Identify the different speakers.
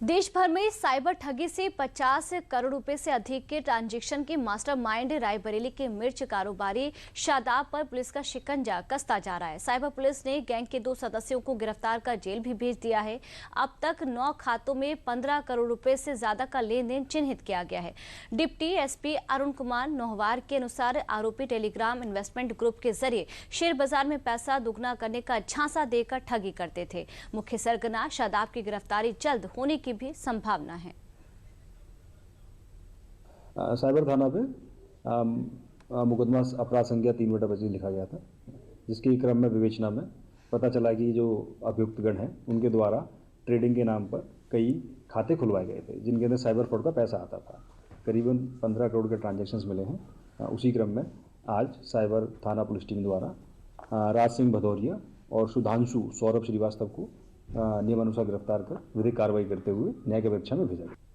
Speaker 1: देश भर में साइबर ठगी से 50 करोड़ रुपए से अधिक के ट्रांजैक्शन के मास्टरमाइंड रायबरेली के मिर्च कारोबारी शादाब पर पुलिस का शिकंजा कसता जा रहा है। साइबर पुलिस ने गैंग के 2 सदस्यों को गिरफ्तार कर जेल भी भेज दिया है। अब तक 9 खातों में 15 करोड़ रुपए से ज्यादा का लेन देन चिन्हित किया गया है। डिप्टी एसपी अरुण कुमार नोहवार के अनुसार आरोपी टेलीग्राम इन्वेस्टमेंट ग्रुप के जरिए शेयर बाजार में पैसा दुगना करने का झांसा देकर ठगी करते थे। मुख्य सरगना शादाब की गिरफ्तारी जल्द होने की भी संभावना है।
Speaker 2: साइबर थाना पे मुकदमा अपराध संख्या 3/25 लिखा गया था, जिसके क्रम में विवेचना में पता चला कि जो अभियुक्तगण हैं उनके द्वारा ट्रेडिंग के नाम पर कई खाते खुलवाए गए थे, जिनके अंदर साइबर फ्रॉड का पैसा आता था। करीबन 15 करोड़ के ट्रांजैक्शंस मिले हैं। उसी क्रम में आज साइबर थाना पुलिस टीम द्वारा राज सिंह भदौरिया और सुधांशु सौरभ श्रीवास्तव को नियमानुसार गिरफ्तार कर विधिक कार्रवाई करते हुए न्यायिक परीक्षा में भेजा गया।